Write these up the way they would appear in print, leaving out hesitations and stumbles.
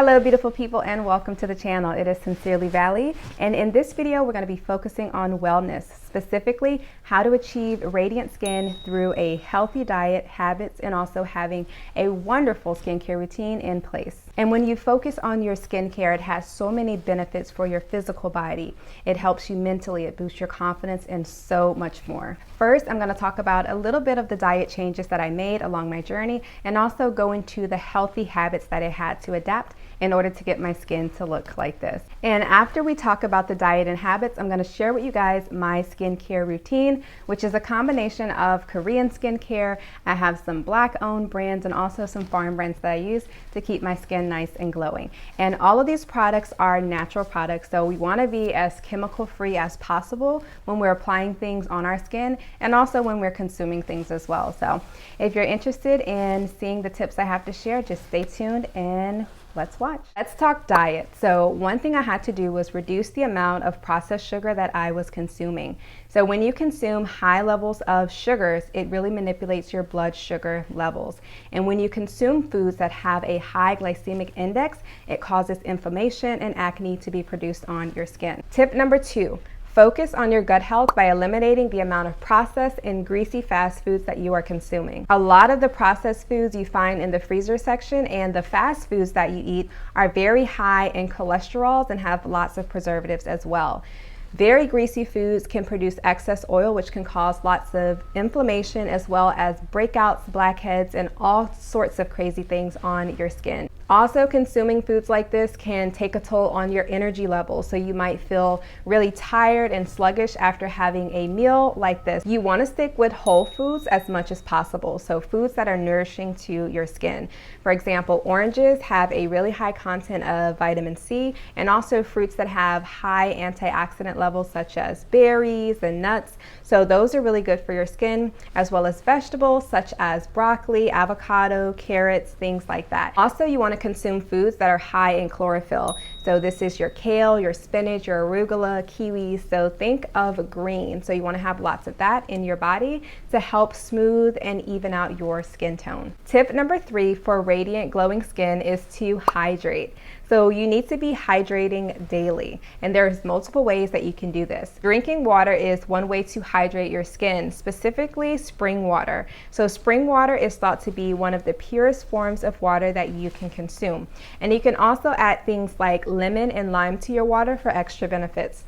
Hello beautiful people and welcome to the channel. It is Sincerely Valley, and in this video we're going to be focusing on wellness, specifically how to achieve radiant skin through a healthy diet, habits, and also having a wonderful skincare routine in place. And when you focus on your skincare, it has so many benefits for your physical body. It helps you mentally, it boosts your confidence, and so much more. First, I'm going to talk about a little bit of the diet changes that I made along my journey and also go into the healthy habits that I had to adapt in order to get my skin to look like this. And after we talk about the diet and habits, I'm going to share with you guys my skincare routine, which is a combination of Korean skincare. I have some Black-owned brands and also some foreign brands that I use to keep my skin nice and glowing. And all of these products are natural products, so we want to be as chemical-free as possible when we're applying things on our skin and also when we're consuming things as well. So if you're interested in seeing the tips I have to share, just stay tuned and let's watch. Let's talk diet. So one thing I had to do was reduce the amount of processed sugar that I was consuming. So when you consume high levels of sugars, it really manipulates your blood sugar levels. And when you consume foods that have a high glycemic index, it causes inflammation and acne to be produced on your skin. Tip number 2. Focus on your gut health by eliminating the amount of processed and greasy fast foods that you are consuming. A lot of the processed foods you find in the freezer section and the fast foods that you eat are very high in cholesterols and have lots of preservatives as well. Very greasy foods can produce excess oil, which can cause lots of inflammation as well as breakouts, blackheads, and all sorts of crazy things on your skin. Also, consuming foods like this can take a toll on your energy levels, so you might feel really tired and sluggish after having a meal like this. You want to stick with whole foods as much as possible, so foods that are nourishing to your skin. For example, oranges have a really high content of vitamin C, and also fruits that have high antioxidant levels such as berries and nuts. So those are really good for your skin, as well as vegetables such as broccoli, avocado, carrots, things like that. Also, you want to consume foods that are high in chlorophyll. So this is your kale, your spinach, your arugula, kiwis. So think of green. So you want to have lots of that in your body to help smooth and even out your skin tone. Tip number 3 for radiant glowing skin is to hydrate. So you need to be hydrating daily, and there's multiple ways that you can do this. Drinking water is one way to hydrate your skin, specifically spring water. So spring water is thought to be one of the purest forms of water that you can consume. And you can also add things like lemon and lime to your water for extra benefits.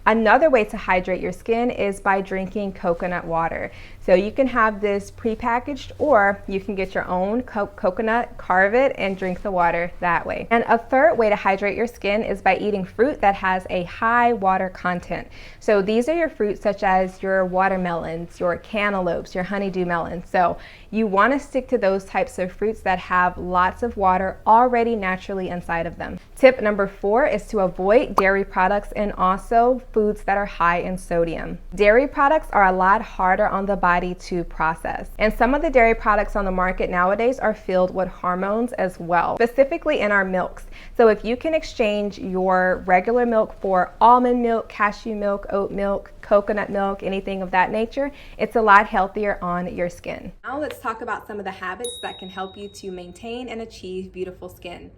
Another way to hydrate your skin is by drinking coconut water. So you can have this prepackaged, or you can get your own coconut, carve it, and drink the water that way. And a third way to hydrate your skin is by eating fruit that has a high water content. So these are your fruits such as your watermelons, your cantaloupes, your honeydew melons. So you want to stick to those types of fruits that have lots of water already naturally inside of them. Tip number 4 is to avoid dairy products and also foods that are high in sodium. Dairy products are a lot harder on the body to process. And some of the dairy products on the market nowadays are filled with hormones as well, specifically in our milks. So if you can exchange your regular milk for almond milk, cashew milk, oat milk, coconut milk, anything of that nature, it's a lot healthier on your skin. Now let's talk about some of the habits that can help you to maintain and achieve beautiful skin.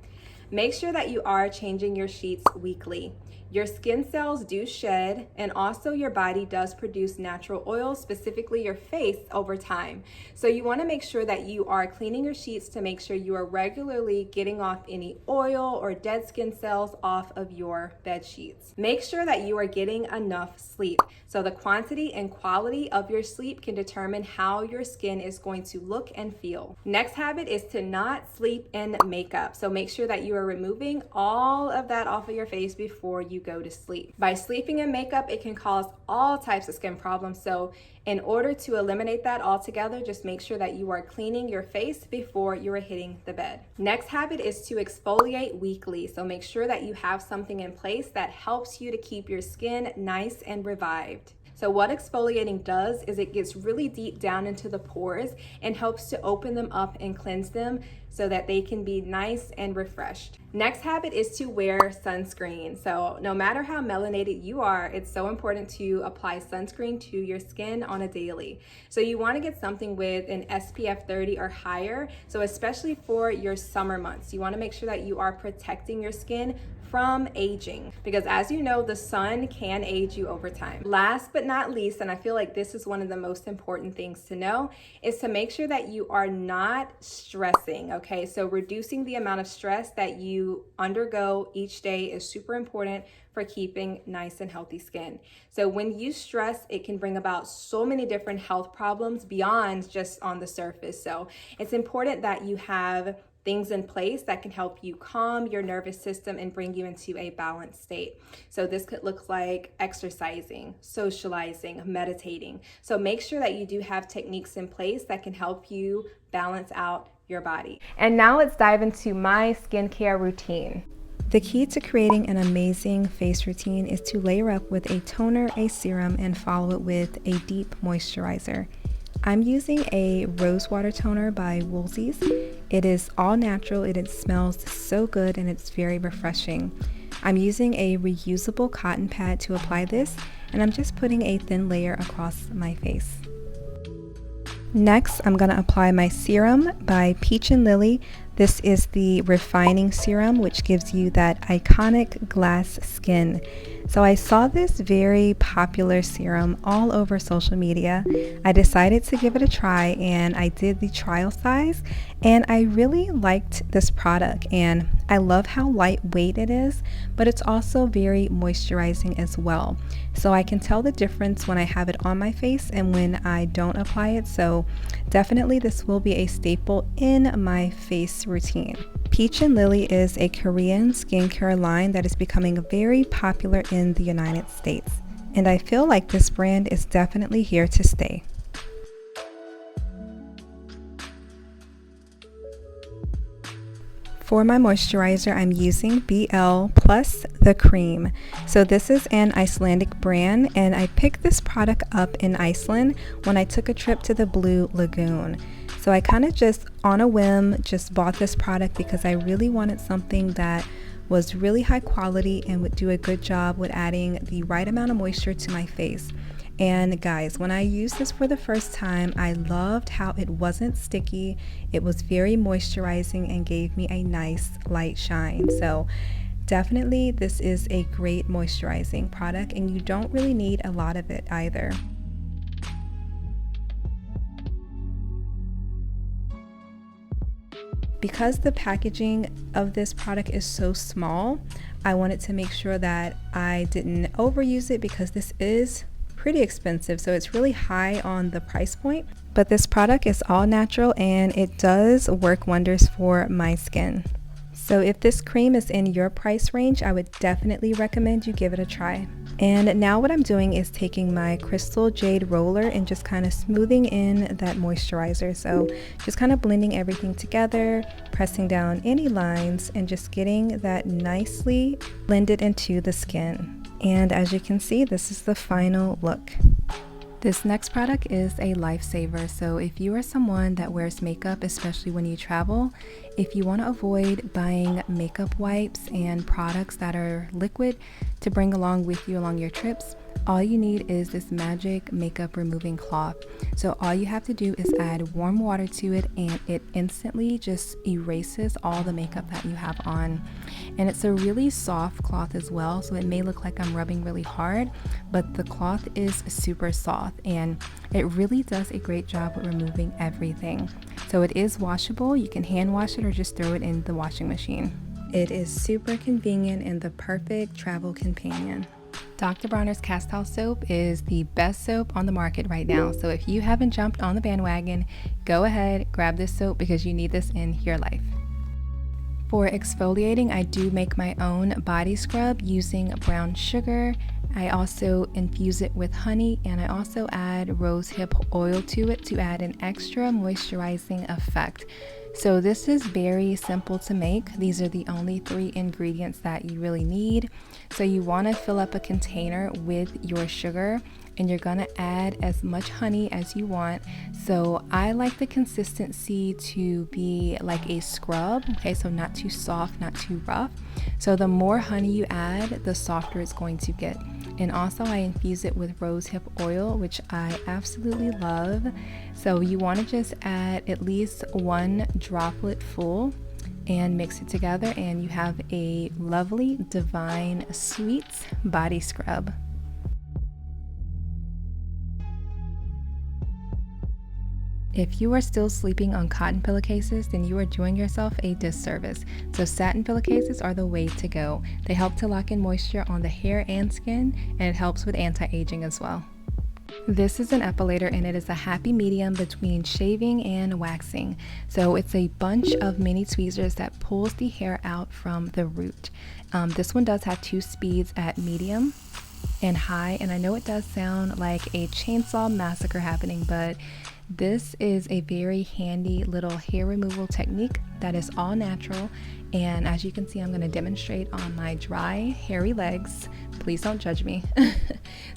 Make sure that you are changing your sheets weekly. Your skin cells do shed, and also your body does produce natural oils, specifically your face, over time. So you want to make sure that you are cleaning your sheets to make sure you are regularly getting off any oil or dead skin cells off of your bed sheets. Make sure that you are getting enough sleep. So the quantity and quality of your sleep can determine how your skin is going to look and feel. Next habit is to not sleep in makeup. So make sure that you are removing all of that off of your face before you go to sleep. By sleeping in makeup, it can cause all types of skin problems. So in order to eliminate that altogether, just make sure that you are cleaning your face before you are hitting the bed. Next habit is to exfoliate weekly. So make sure that you have something in place that helps you to keep your skin nice and revived. So what exfoliating does is it gets really deep down into the pores and helps to open them up and cleanse them so that they can be nice and refreshed. Next habit is to wear sunscreen. So no matter how melanated you are, it's so important to apply sunscreen to your skin on a daily. So you want to get something with an SPF 30 or higher. So especially for your summer months, you want to make sure that you are protecting your skin from aging, because as you know, the sun can age you over time. Last but not least, and I feel like this is one of the most important things to know, is to make sure that you are not stressing, okay? So reducing the amount of stress that you undergo each day is super important for keeping nice and healthy skin. So when you stress, it can bring about so many different health problems beyond just on the surface. So it's important that you have things in place that can help you calm your nervous system and bring you into a balanced state. So this could look like exercising, socializing, meditating. So make sure that you do have techniques in place that can help you balance out your body. And now let's dive into my skincare routine. The key to creating an amazing face routine is to layer up with a toner, a serum, and follow it with a deep moisturizer. I'm using a rose water toner by Woolsey's. It is all natural, it smells so good, and it's very refreshing. I'm using a reusable cotton pad to apply this, and I'm just putting a thin layer across my face. Next, I'm going to apply my serum by Peach and Lily. This is the refining serum, which gives you that iconic glass skin. So I saw this very popular serum all over social media. I decided to give it a try, and I did the trial size, and I really liked this product, and I love how lightweight it is, but it's also very moisturizing as well. So I can tell the difference when I have it on my face and when I don't apply it. So definitely this will be a staple in my face routine. Peach and Lily is a Korean skincare line that is becoming very popular in the United States, and I feel like this brand is definitely here to stay. For my moisturizer, I'm using BL plus the cream. So this is an Icelandic brand, and I picked this product up in Iceland when I took a trip to the Blue Lagoon. So I kind of just on a whim just bought this product because I really wanted something that was really high quality and would do a good job with adding the right amount of moisture to my face. And guys, when I used this for the first time, I loved how it wasn't sticky. It was very moisturizing and gave me a nice light shine. So definitely this is a great moisturizing product, and you don't really need a lot of it either. Because the packaging of this product is so small, I wanted to make sure that I didn't overuse it because this is pretty expensive, so it's really high on the price point. But this product is all natural and it does work wonders for my skin. So if this cream is in your price range, I would definitely recommend you give it a try. And now what I'm doing is taking my crystal jade roller and just kind of smoothing in that moisturizer. So just kind of blending everything together, pressing down any lines, and just getting that nicely blended into the skin. And as you can see, this is the final look. This next product is a lifesaver. So if you are someone that wears makeup, especially when you travel, if you want to avoid buying makeup wipes and products that are liquid to bring along with you along your trips, all you need is this magic makeup removing cloth. So all you have to do is add warm water to it, and it instantly just erases all the makeup that you have on. And it's a really soft cloth as well, so it may look like I'm rubbing really hard, but the cloth is super soft and it really does a great job with removing everything. So it is washable. You can hand wash it or just throw it in the washing machine. It is super convenient and the perfect travel companion. Dr. Bronner's Cast House Soap is the best soap on the market right now. So if you haven't jumped on the bandwagon, go ahead, grab this soap because you need this in your life. For exfoliating, I do make my own body scrub using brown sugar. I also infuse it with honey, and I also add rose hip oil to it to add an extra moisturizing effect. So this is very simple to make. These are the only 3 ingredients that you really need. So you want to fill up a container with your sugar, and you're gonna add as much honey as you want. So I like the consistency to be like a scrub, okay, so not too soft, not too rough. So the more honey you add, the softer it's going to get. And also I infuse it with rosehip oil, which I absolutely love. So you want to just add at least 1 droplet full and mix it together, and you have a lovely, divine, sweet body scrub. If you are still sleeping on cotton pillowcases, then you are doing yourself a disservice. So satin pillowcases are the way to go. They help to lock in moisture on the hair and skin, and it helps with anti-aging as well. This is an epilator, and it is a happy medium between shaving and waxing. So it's a bunch of mini tweezers that pulls the hair out from the root. This one does have 2 speeds at medium and high, and I know it does sound like a chainsaw massacre happening, but this is a very handy little hair removal technique that is all natural. And as you can see, I'm going to demonstrate on my dry, hairy legs. Please don't judge me.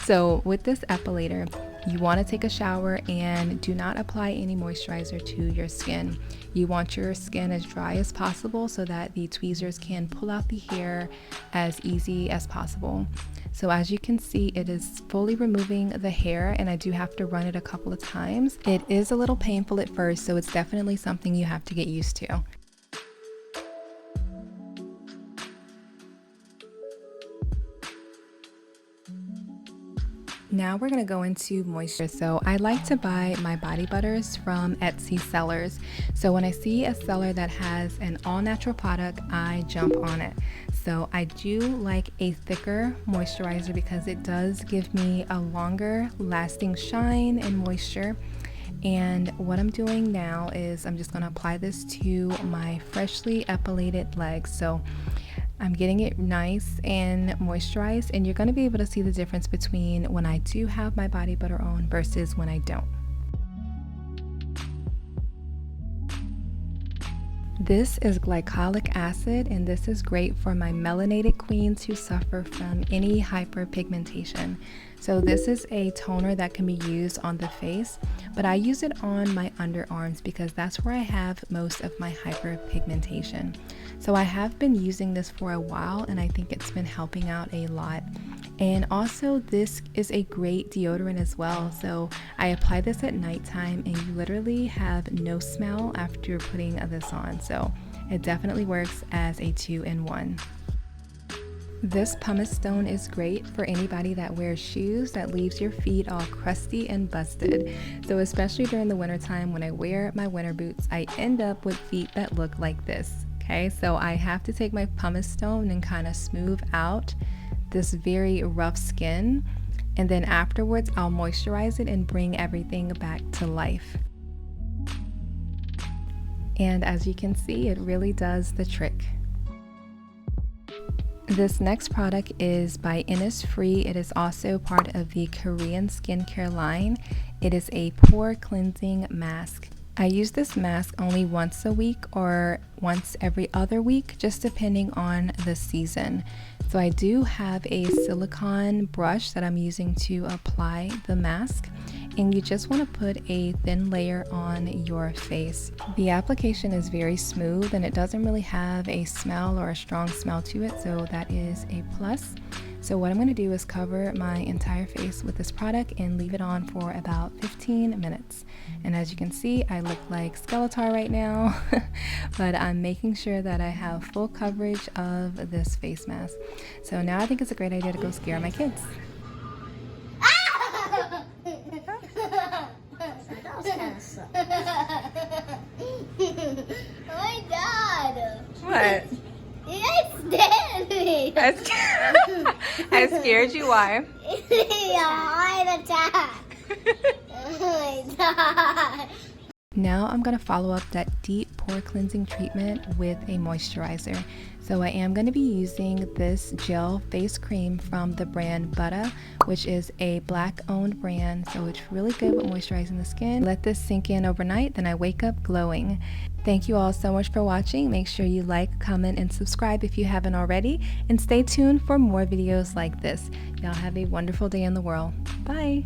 So with this epilator, you want to take a shower and do not apply any moisturizer to your skin. You want your skin as dry as possible so that the tweezers can pull out the hair as easy as possible. So as you can see, it is fully removing the hair, and I do have to run it a couple of times. It is a little painful at first, so it's definitely something you have to get used to. Now we're going to go into moisture. So I like to buy my body butters from Etsy sellers. So when I see a seller that has an all-natural product, I jump on it. So I do like a thicker moisturizer because it does give me a longer lasting shine and moisture. And what I'm doing now is I'm just going to apply this to my freshly epilated legs. So I'm getting it nice and moisturized, and you're going to be able to see the difference between when I do have my body butter on versus when I don't. This is glycolic acid, and this is great for my melanated queens who suffer from any hyperpigmentation. So this is a toner that can be used on the face, but I use it on my underarms because that's where I have most of my hyperpigmentation. So I have been using this for a while, and I think it's been helping out a lot. And also this is a great deodorant as well. So I apply this at nighttime, and you literally have no smell after putting this on. So it definitely works as a 2-in-1. This pumice stone is great for anybody that wears shoes that leaves your feet all crusty and busted. So especially during the wintertime when I wear my winter boots, I end up with feet that look like this. Okay, so I have to take my pumice stone and kind of smooth out this very rough skin, and then afterwards I'll moisturize it and bring everything back to life. And as you can see, it really does the trick. This next product is by Innisfree. It is also part of the Korean skincare line. It is a pore cleansing mask. I use this mask only once a week or once every other week, just depending on the season. So I do have a silicone brush that I'm using to apply the mask, and you just want to put a thin layer on your face. The application is very smooth, and it doesn't really have a smell or a strong smell to it, so that is a plus. So what I'm going to do is cover my entire face with this product and leave it on for about 15 minutes. And as you can see, I look like Skeletor right now, but I'm making sure that I have full coverage of this face mask. So now I think it's a great idea to go scare my kids. Oh my God! What? You guys scared me! I scared you, why? Heart attack! Oh my God! Now I'm going to follow up that deep pore cleansing treatment with a moisturizer. So I am going to be using this gel face cream from the brand Butter, which is a black owned brand, so it's really good with moisturizing the skin. Let this sink in overnight, then I wake up glowing. Thank you all so much for watching. Make sure you like, comment, and subscribe if you haven't already, and stay tuned for more videos like this. Y'all have a wonderful day in the world. Bye!